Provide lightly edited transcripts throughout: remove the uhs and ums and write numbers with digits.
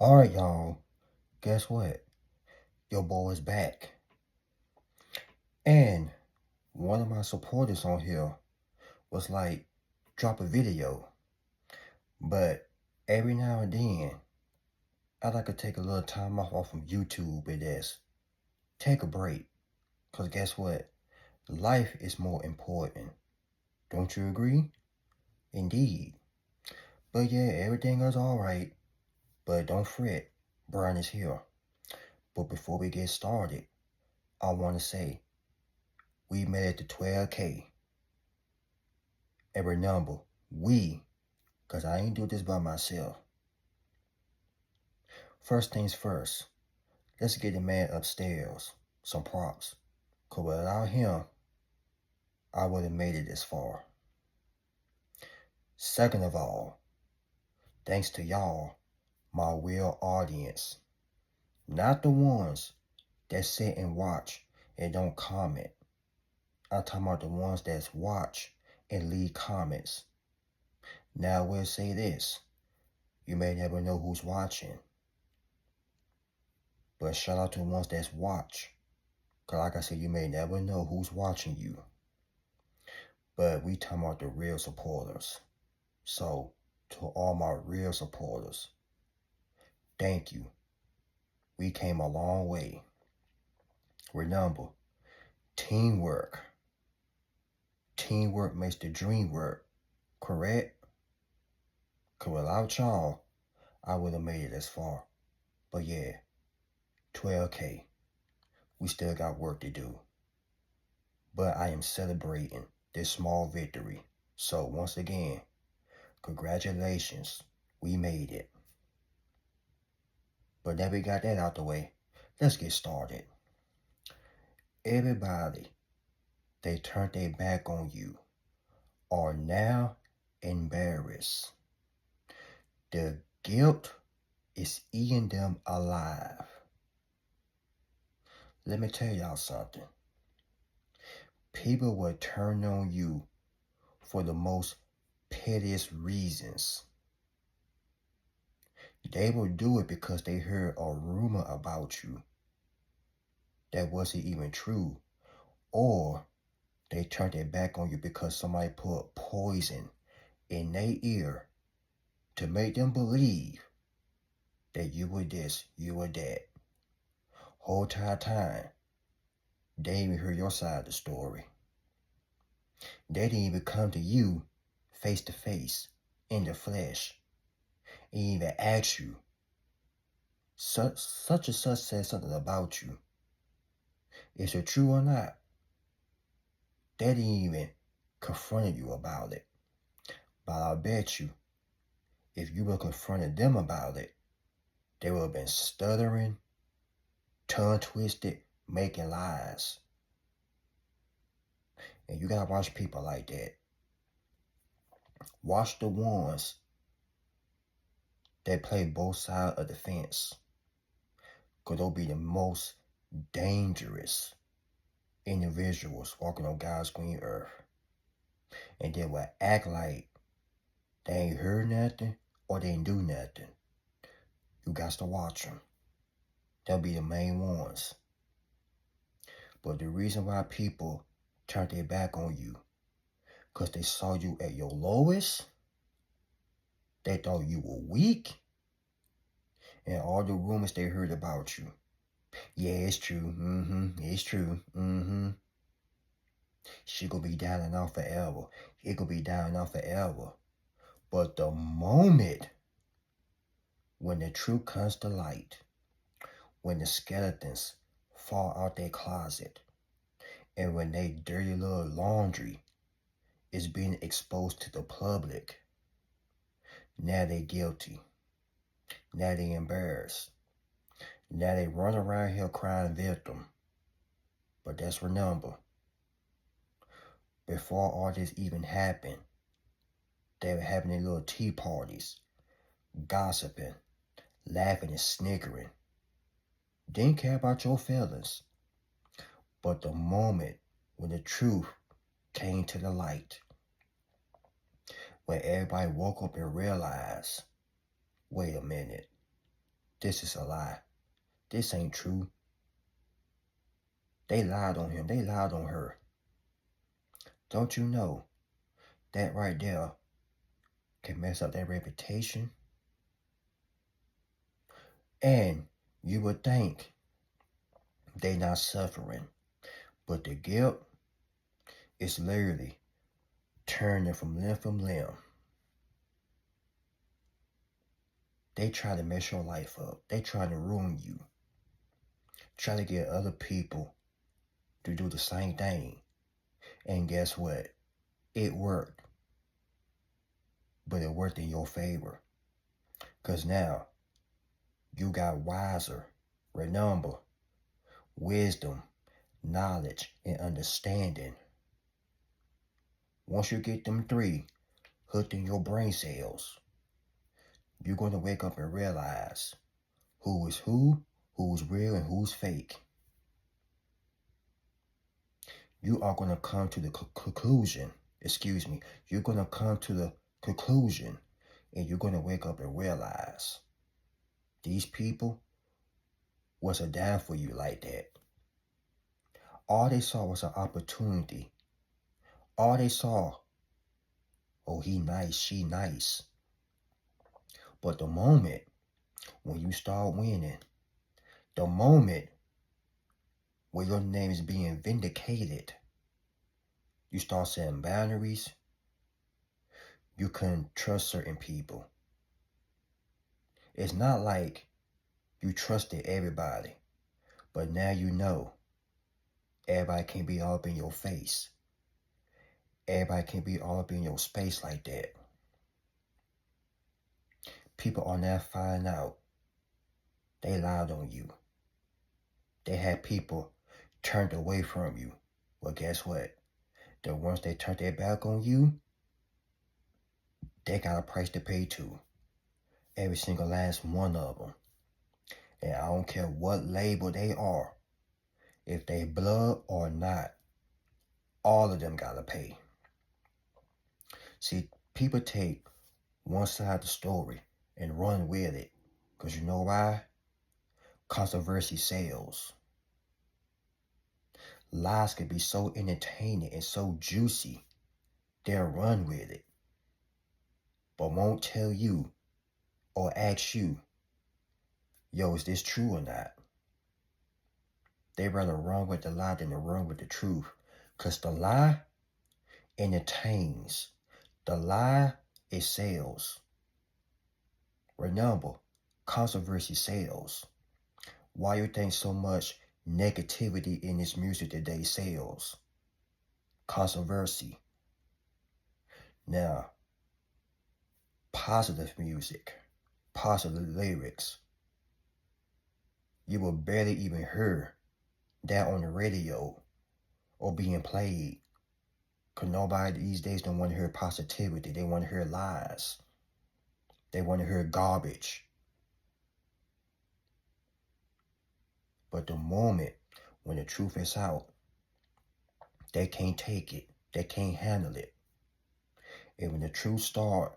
Alright, y'all. Guess what? Your boy is back. And one of my supporters on here was like, drop a video. But every now and then, I like to take a little time off of YouTube and just take a break. Because guess what? Life is more important. Don't you agree? Indeed. But yeah, everything is alright. But don't fret. Brian is here. But before we get started, I want to say, we made it to 12K. And remember, because I ain't do this by myself. First things first, let's get the man upstairs some props. Because without him, I would have made it this far. Second of all, thanks to y'all, my real audience. Not the ones that sit and watch and don't comment. I'm talking about the ones that watch and leave comments. Now we'll say this. You may never know who's watching. But shout out to the ones that watch. Because like I said, you may never know who's watching you. But we talking about the real supporters. So, to all my real supporters, thank you. We came a long way. Remember, teamwork. Teamwork makes the dream work. Correct? Because without y'all, I would have made it as far. But yeah, 12K. We still got work to do. But I am celebrating this small victory. So once again, congratulations. We made it. But now we got that out the way. Let's get started. Everybody, they turned their back on you, are now embarrassed. The guilt is eating them alive. Let me tell y'all something. People will turn on you for the most pettiest reasons. They will do it because they heard a rumor about you that wasn't even true. Or they turned their back on you because somebody put poison in their ear to make them believe that you were this, you were that. Whole entire time, they didn't even hear your side of the story. They didn't even come to you face to face, in the flesh, and even ask you, such and such said something about you. Is it true or not? They didn't even confront you about it. But I bet you, if you would have confronted them about it, they would have been stuttering, tongue twisted, making lies. And you gotta watch people like that. Watch the ones that play both sides of the fence. Because they'll be the most dangerous individuals walking on God's green earth. And they will act like they ain't heard nothing or they ain't do nothing. You got to watch them. They'll be the main ones. But the reason why people turned their back on you, because they saw you at your lowest, they thought you were weak, and all the rumors they heard about you. Yeah, it's true. It's true. She gonna be down and out forever. It gonna be down and out forever. But the moment when the truth comes to light, when the skeletons fall out their closet, and when they dirty little laundry is being exposed to the public, now they guilty. Now they embarrassed. Now they run around here crying victim. But that's remember, before all this even happened, they were having their little tea parties, gossiping, laughing and snickering. Didn't care about your feelings. But the moment when the truth came to the light, when everybody woke up and realized, wait a minute, This is a lie. This ain't true. They lied on him. They lied on her. Don't you know that right there can mess up their reputation? And you would think they not suffering, but the guilt is literally turning from limb. They try to mess your life up. They try to ruin you. Try to get other people to do the same thing. And guess what? It worked. But it worked in your favor. Because now you got wiser, remember, wisdom, knowledge, and understanding. Once you get them three hooked in your brain cells, you're going to wake up and realize who is who's real, and who's fake. You are going to come to the conclusion, you're going to come to the conclusion, and you're going to wake up and realize these people wasn't down for you like that. All they saw was an opportunity. All they saw, oh, he nice, she nice. But the moment when you start winning, the moment when your name is being vindicated, you start setting boundaries. You couldn't trust certain people. It's not like you trusted everybody, but now you know everybody can't be all up in your face. Everybody can't be all up in your space like that. People are now finding out they lied on you. They had people turned away from you. Well, guess what? The ones that turned their back on you, they got a price to pay too. Every single last one of them. And I don't care what label they are, if they blood or not, all of them gotta pay. See, people take one side of the story and run with it. Because you know why? Controversy sells. Lies can be so entertaining and so juicy, they'll run with it, but won't tell you or ask you, yo, is this true or not? They rather run with the lie than to run with the truth. Because the lie entertains. The lie, it sells. Remember, controversy sells. Why you think so much negativity in this music today sells? Controversy. Now, positive music, positive lyrics, you will barely even hear that on the radio or being played. Because nobody these days don't want to hear positivity. They want to hear lies. They want to hear garbage. But the moment when the truth is out, they can't take it. They can't handle it. And when the truth start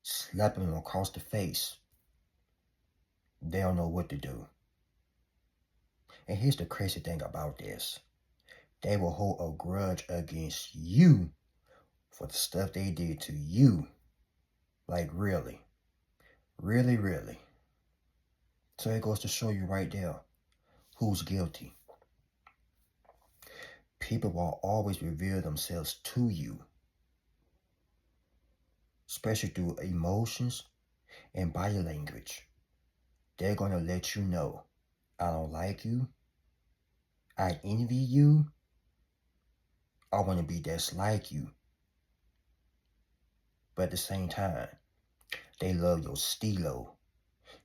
slapping them across the face, they don't know what to do. And here's the crazy thing about this. They will hold a grudge against you for the stuff they did to you. Like really. Really, really. So it goes to show you right there who's guilty. People will always reveal themselves to you, especially through emotions and body language. They're going to let you know, I don't like you, I envy you, I want to be just like you. But at the same time, they love your stilo.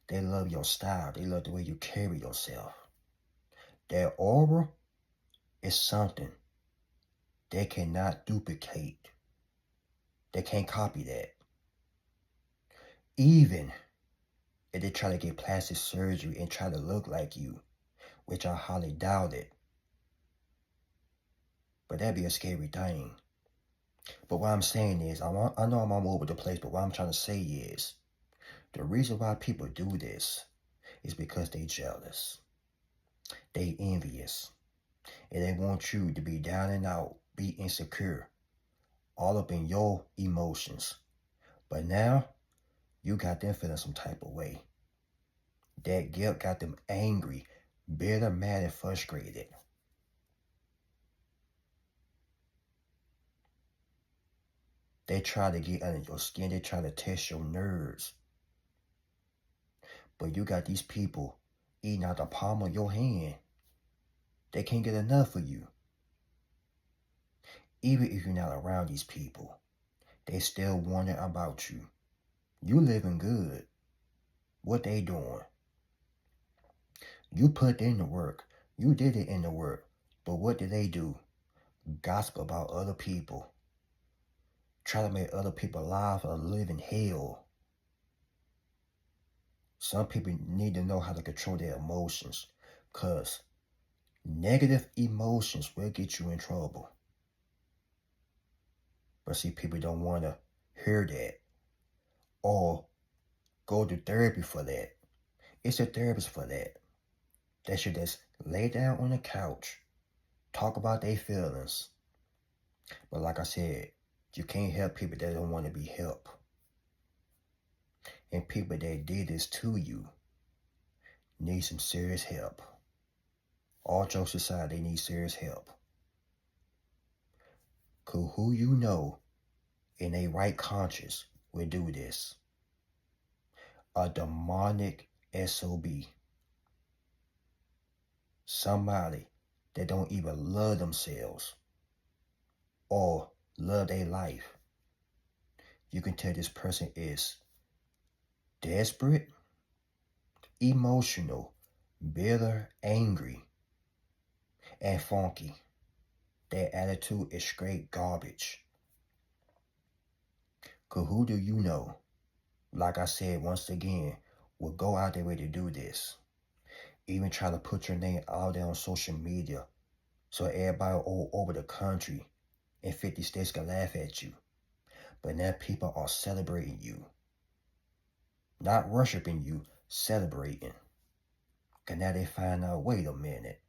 They love your style. They love the way you carry yourself. Their aura is something they cannot duplicate. They can't copy that. Even if they try to get plastic surgery and try to look like you, which I highly doubt it. But that'd be a scary thing. But what I'm saying is, I know I'm all over the place, but what I'm trying to say is, The reason why people do this is because they jealous. They envious. And they want you to be down and out, be insecure, all up in your emotions. But now, you got them feeling some type of way. That guilt got them angry, bitter, mad, and frustrated. They try to get under your skin. They try to test your nerves. But you got these people eating out the palm of your hand. They can't get enough of you. Even if you're not around these people, they still wonder about you. You living good. What they doing? You put in the work. You did it in the work. But what did they do? Gossip about other people. Try to make other people's lives a living hell. Some people need to know how to control their emotions, because negative emotions will get you in trouble. But see, people don't want to hear that or go to therapy for that. It's a therapist for that. They should just lay down on the couch, talk about their feelings. But like I said, you can't help people that don't want to be helped. And people that did this to you need some serious help. All jokes aside, they need serious help. Cause who you know in a right conscience will do this? A demonic SOB. Somebody that don't even love themselves or love their life. You can tell this person is desperate, emotional, bitter, angry, and funky. Their attitude is straight garbage. Cause who do you know, like I said once again, will go out their way to do this? Even try to put your name out there on social media so everybody all over the country in 50 states can laugh at you. But now people are celebrating you. Not worshiping you, celebrating. Cause now they find out, wait a minute.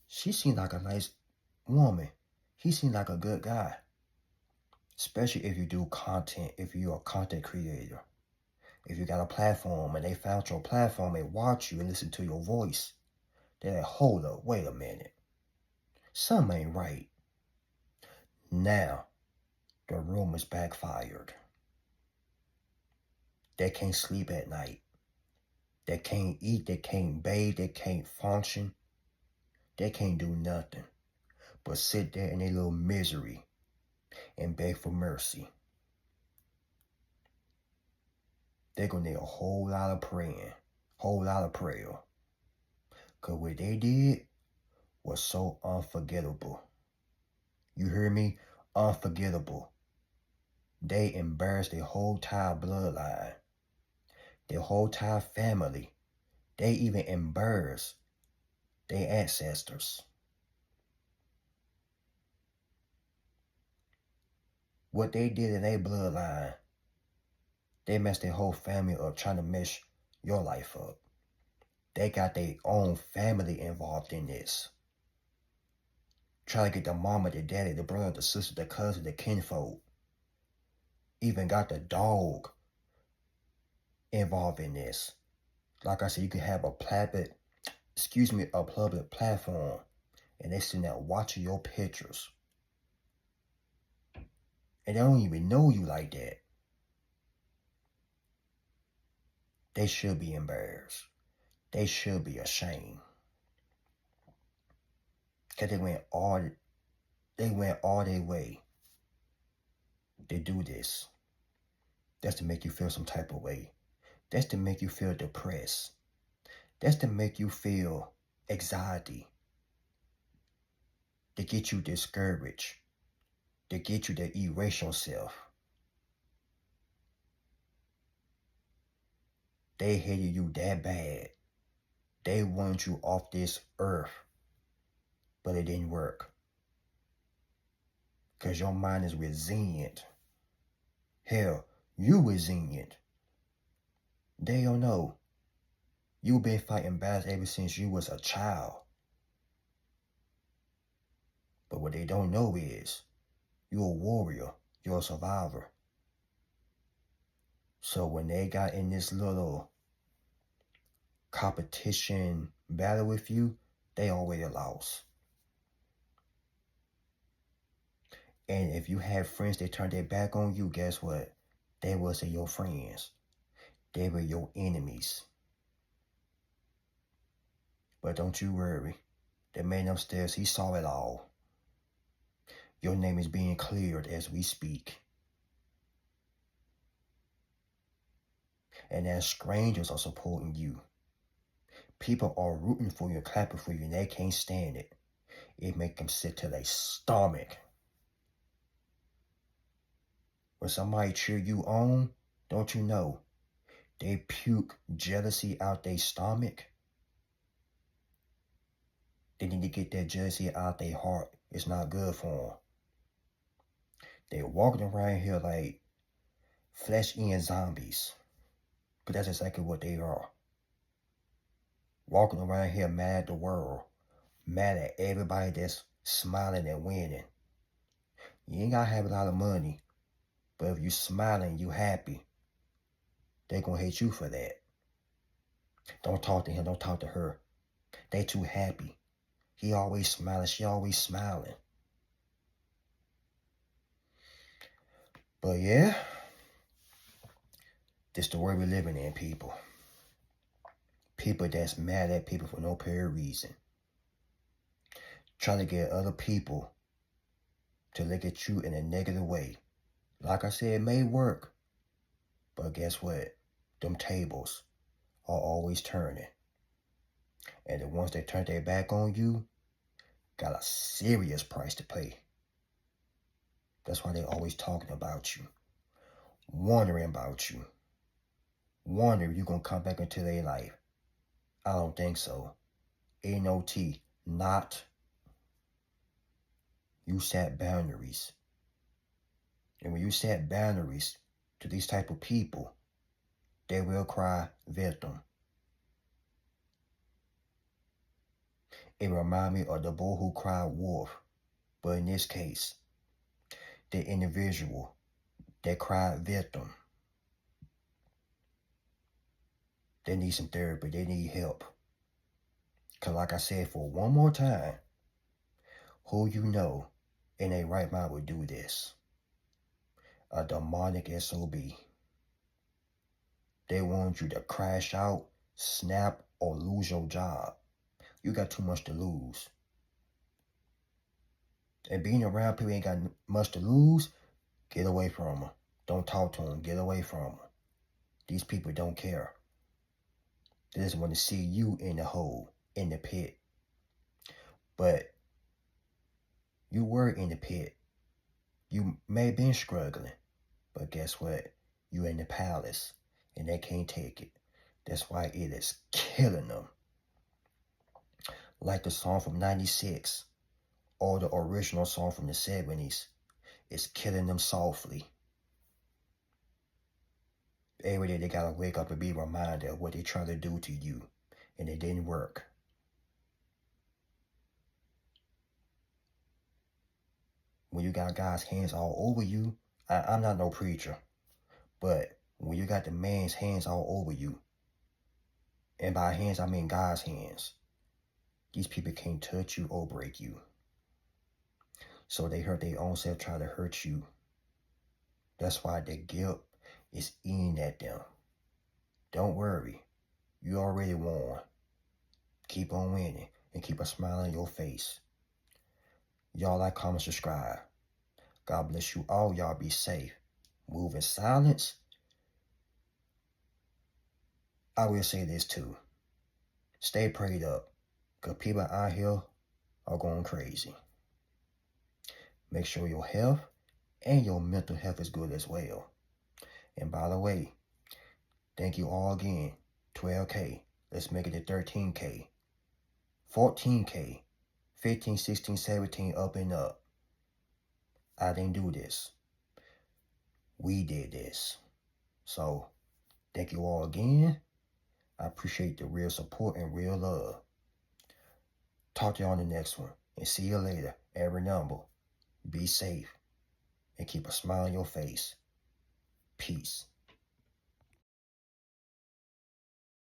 She seemed like a nice woman. He seemed like a good guy. Especially if you do content, if you're a content creator. If you got a platform and they found your platform and watch you and listen to your voice, they're like, hold up, wait a minute. Something ain't right. Now, the rumors backfired. They can't sleep at night. They can't eat, they can't bathe, they can't function. They can't do nothing but sit there in their little misery and beg for mercy. They're going to need a whole lot of praying, whole lot of prayer. Because what they did was so unforgettable. You hear me? Unforgettable. They embarrassed their whole entire bloodline, their whole entire family. They even embarrassed their ancestors. What they did in their bloodline, they messed their whole family up trying to mess your life up. They got their own family involved in this. Try to get the mama, the daddy, the brother, the sister, the cousin, the kinfolk. Even got the dog involved in this. Like I said, you can have a public platform, and they sitting there watching your pictures. And they don't even know you like that. They should be embarrassed. They should be ashamed. Because they went all their way to do this. That's to make you feel some type of way. That's to make you feel depressed. That's to make you feel anxiety. To get you discouraged. To get you to erase yourself. They hated you that bad. They wanted you off this earth. But it didn't work. Because your mind is resilient. Hell, you resilient. They don't know. You've been fighting battles ever since you was a child. But what they don't know is you're a warrior. You're a survivor. So when they got in this little competition battle with you, they already lost. And if you have friends that turn their back on you, guess what? They wasn't your friends. They were your enemies. But don't you worry. The man upstairs, he saw it all. Your name is being cleared as we speak. And as strangers are supporting you. People are rooting for you and clapping for you, and they can't stand it. It make them sick to their stomach. When somebody cheer you on, don't you know, they puke jealousy out their stomach. They need to get that jealousy out their heart. It's not good for them. They're walking around here like flesh-eating zombies. But that's exactly what they are. Walking around here mad at the world. Mad at everybody that's smiling and winning. You ain't gotta have a lot of money. But if you smiling, you happy, they gonna hate you for that. Don't talk to him, don't talk to her. They too happy. He always smiling, she always smiling. But yeah, this the world we're living in, people. People that's mad at people for no apparent reason. Trying to get other people to look at you in a negative way. Like I said, it may work. But guess what? Them tables are always turning. And the ones that turn their back on you got a serious price to pay. That's why they always talking about you. Wondering about you. Wondering if you're going to come back into their life. I don't think so. N-O-T. Not. You set boundaries. And when you set boundaries to these type of people, they will cry victim. It reminds me of the bull who cried wolf. But in this case, the individual that cried victim, they need some therapy. They need help. Because like I said, for one more time, who you know in a right mind would do this? A demonic SOB. They want you to crash out, snap, or lose your job. You got too much to lose. And being around people ain't got much to lose, get away from them. Don't talk to them. Get away from them. These people don't care. They just want to see you in the hole, in the pit. But you were in the pit. You may have been struggling. But guess what? You're in the palace. And they can't take it. That's why it is killing them. Like the song from 96. Or the original song from the 70s. It's killing them softly. Every day they gotta wake up and be reminded of what they try to do to you. And it didn't work. When you got God's hands all over you, I'm not no preacher. But when you got the man's hands all over you, and by hands I mean God's hands, these people can't touch you or break you. So they hurt their own self trying to hurt you. That's why the guilt is eating at them. Don't worry. You already won. Keep on winning and keep a smile on your face. Y'all like, comment, subscribe. God bless you all. Y'all be safe. Move in silence. I will say this too. Stay prayed up. Because people out here are going crazy. Make sure your health and your mental health is good as well. And by the way, thank you all again. 12K. Let's make it to 13K. 14K. 15, 16, 17, up and up. I didn't do this. We did this. So, Thank you all again. I appreciate the real support and real love. Talk to you on the next one. And see you later. And remember, be safe and keep a smile on your face. Peace.